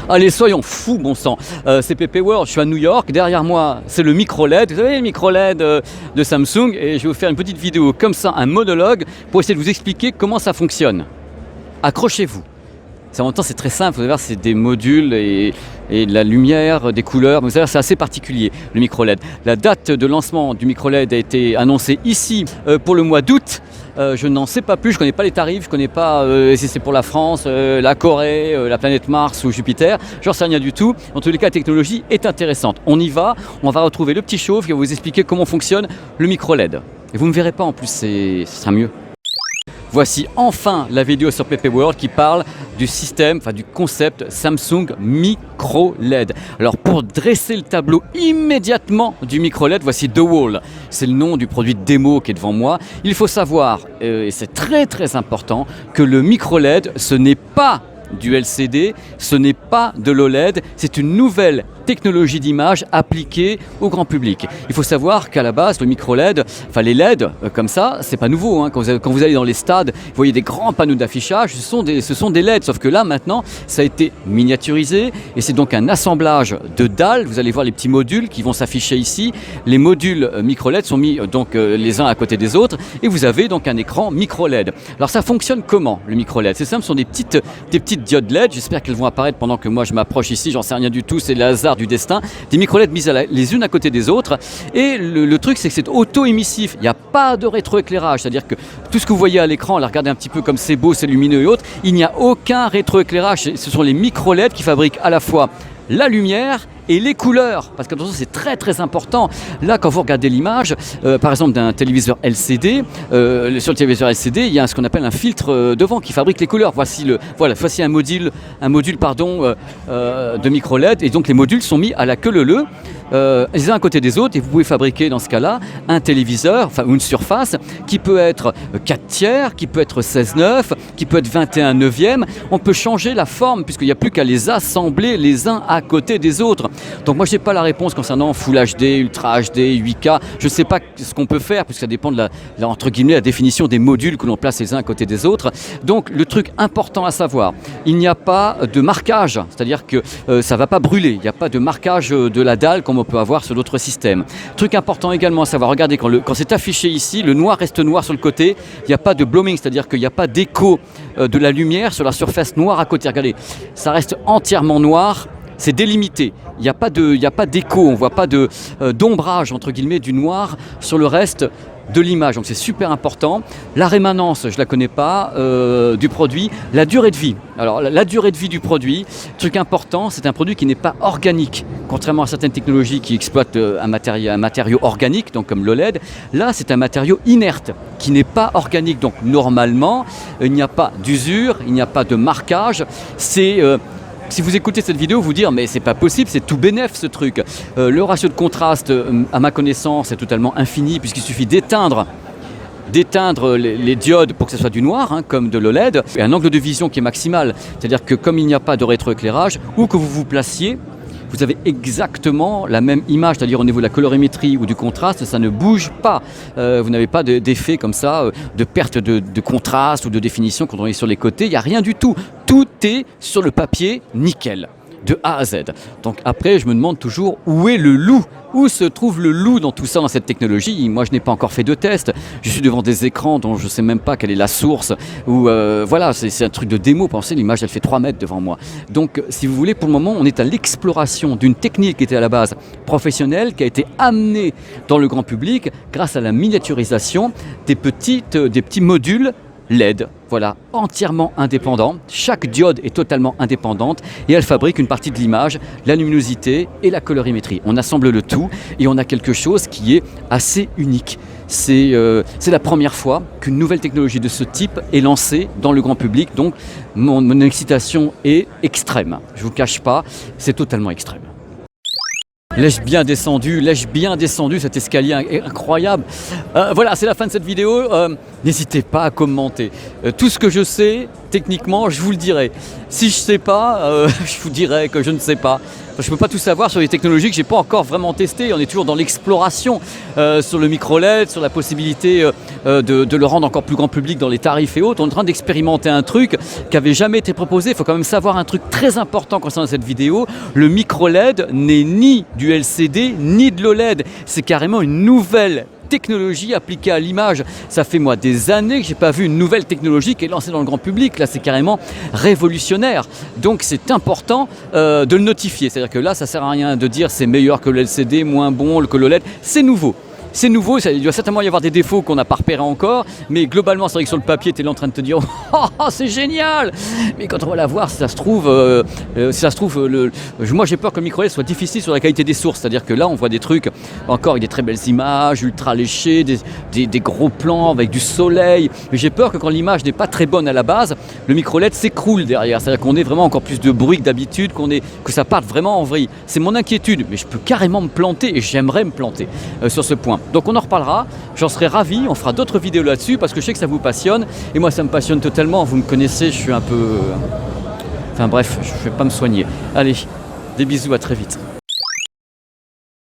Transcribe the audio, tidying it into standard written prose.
Allez, soyons fous, bon sang. C'est PP World, je suis à New York. Derrière moi, c'est le micro LED. Vous savez, le micro LED de Samsung. Et je vais vous faire une petite vidéo comme ça, un monologue, pour essayer de vous expliquer comment ça fonctionne. Accrochez-vous. En même temps, c'est très simple. Vous allez voir, c'est des modules et de la lumière, des couleurs. Vous allez voir, c'est assez particulier, le micro LED. La date de lancement du micro LED a été annoncée ici pour le mois d'août. Je n'en sais pas plus, je ne connais pas les tarifs, je ne connais pas si c'est pour la France, la Corée, la planète Mars ou Jupiter, j'en sais rien du tout. En tous les cas, la technologie est intéressante. On y va, on va retrouver le petit chauve qui va vous expliquer comment fonctionne le micro LED. Et vous ne me verrez pas en plus, ce sera mieux. Voici enfin la vidéo sur PP World qui parle du système, du concept Samsung Micro LED. Alors pour dresser le tableau immédiatement du micro LED, voici The Wall. C'est le nom du produit de démo qui est devant moi. Il faut savoir, et c'est très important, que le micro LED, ce n'est pas du LCD, ce n'est pas de l'OLED, c'est une nouvelle technologie d'image appliquée au grand public. Il faut savoir qu'à la base, le micro LED, les LED comme ça, c'est pas nouveau. Hein. Quand vous allez dans les stades, vous voyez des grands panneaux d'affichage, ce sont des LED. Sauf que là, maintenant, ça a été miniaturisé et c'est donc un assemblage de dalles. Vous allez voir les petits modules qui vont s'afficher ici. Les modules micro LED sont mis les uns à côté des autres et vous avez donc un écran micro LED. Alors ça fonctionne comment, le micro LED? C'est simple, ce sont des petites diodes LED. J'espère qu'elles vont apparaître pendant que moi je m'approche ici. J'en sais rien du tout, c'est le hasard du destin, des micro-LED mises les unes à côté des autres. Et le truc, c'est que c'est auto-émissif. Il n'y a pas de rétroéclairage. C'est-à-dire que tout ce que vous voyez à l'écran, là, regardez un petit peu comme c'est beau, c'est lumineux et autres, il n'y a aucun rétroéclairage. Ce sont les micro-LED qui fabriquent à la fois la lumière et les couleurs, parce que attention, c'est très important. Là, quand vous regardez l'image, par exemple d'un téléviseur LCD, sur le téléviseur LCD, il y a ce qu'on appelle un filtre devant qui fabrique les couleurs. Voici un module de micro LED, et donc les modules sont mis à la queue leu-leu, les uns à côté des autres, et vous pouvez fabriquer dans ce cas-là un téléviseur, ou une surface qui peut être 4 tiers, qui peut être 16/9, qui peut être 21/9. On peut changer la forme puisqu'il n'y a plus qu'à les assembler les uns à côté des autres. Donc moi je n'ai pas la réponse concernant Full HD, Ultra HD, 8K. Je ne sais pas ce qu'on peut faire puisque ça dépend de entre guillemets, la définition des modules que l'on place les uns à côté des autres. Donc le truc important à savoir, il n'y a pas de marquage, c'est-à-dire que ça ne va pas brûler. Il n'y a pas de marquage de la dalle comme on peut avoir sur d'autres systèmes. Truc important également à savoir, regardez quand c'est affiché ici, le noir reste noir sur le côté. Il n'y a pas de blooming, c'est-à-dire qu'il n'y a pas d'écho de la lumière sur la surface noire à côté. Regardez, ça reste entièrement noir. C'est délimité, il n'y a pas d'écho, on ne voit pas d'ombrage entre guillemets du noir sur le reste de l'image, donc c'est super important. La rémanence, je ne la connais pas, du produit. La durée de vie, alors la durée de vie du produit, truc important, c'est un produit qui n'est pas organique, contrairement à certaines technologies qui exploitent un matériau organique, donc comme l'OLED. Là c'est un matériau inerte, qui n'est pas organique, donc normalement il n'y a pas d'usure, il n'y a pas de marquage, si vous écoutez cette vidéo, vous dire mais c'est pas possible, c'est tout bénef ce truc. Le ratio de contraste, à ma connaissance, est totalement infini puisqu'il suffit d'éteindre les diodes pour que ce soit du noir, comme de l'OLED, et un angle de vision qui est maximal. C'est-à-dire que comme il n'y a pas de rétroéclairage, où que vous vous placiez, vous avez exactement la même image, c'est-à-dire au niveau de la colorimétrie ou du contraste, ça ne bouge pas. Vous n'avez pas d'effet comme ça, de perte de contraste ou de définition quand on est sur les côtés, il n'y a rien du tout. Tout est sur le papier nickel, de A à Z. Donc après, je me demande toujours où est le loup. Où se trouve le loup dans tout ça, dans cette technologie? Moi, je n'ai pas encore fait de test. Je suis devant des écrans dont je ne sais même pas quelle est la source. C'est un truc de démo. Pensez, l'image, elle fait 3 mètres devant moi. Donc, si vous voulez, pour le moment, on est à l'exploration d'une technique qui était à la base professionnelle, qui a été amenée dans le grand public grâce à la miniaturisation des petits modules LED, entièrement indépendant. Chaque diode est totalement indépendante et elle fabrique une partie de l'image, la luminosité et la colorimétrie. On assemble le tout et on a quelque chose qui est assez unique. C'est la première fois qu'une nouvelle technologie de ce type est lancée dans le grand public, donc mon excitation est extrême. Je ne vous cache pas, c'est totalement extrême. L'ai-je bien descendu cet escalier incroyable. Voilà, c'est la fin de cette vidéo. N'hésitez pas à commenter. Tout ce que je sais, techniquement, je vous le dirai. Si je ne sais pas, je vous dirai que je ne sais pas. Enfin, je ne peux pas tout savoir sur les technologies que je n'ai pas encore vraiment testées. On est toujours dans l'exploration sur le micro-LED, sur la possibilité de le rendre encore plus grand public dans les tarifs et autres. On est en train d'expérimenter un truc qui n'avait jamais été proposé. Il faut quand même savoir un truc très important concernant cette vidéo. Le micro-LED n'est ni du LCD ni de l'OLED. C'est carrément une nouvelle technologie appliquée à l'image. Ça fait moi des années que j'ai pas vu une nouvelle technologie qui est lancée dans le grand public. Là, c'est carrément révolutionnaire. Donc c'est important de le notifier. C'est-à-dire que là, ça sert à rien de dire c'est meilleur que le LCD, moins bon que l'OLED. C'est nouveau. C'est nouveau, il doit certainement y avoir des défauts qu'on n'a pas repérés encore, mais globalement, c'est vrai que sur le papier, tu es là en train de te dire « Oh, c'est génial !» Mais quand on va la voir, si ça se trouve, moi j'ai peur que le micro-LED soit difficile sur la qualité des sources, c'est-à-dire que là, on voit des trucs encore avec des très belles images, ultra léchées, des gros plans avec du soleil, mais j'ai peur que quand l'image n'est pas très bonne à la base, le micro-LED s'écroule derrière, c'est-à-dire qu'on ait vraiment encore plus de bruit que d'habitude, que ça parte vraiment en vrille. C'est mon inquiétude, mais je peux carrément me planter et j'aimerais me planter sur ce point. Donc on en reparlera, j'en serai ravi, on fera d'autres vidéos là-dessus parce que je sais que ça vous passionne et moi ça me passionne totalement, vous me connaissez, je suis un peu... Enfin bref, je ne vais pas me soigner. Allez, des bisous, à très vite.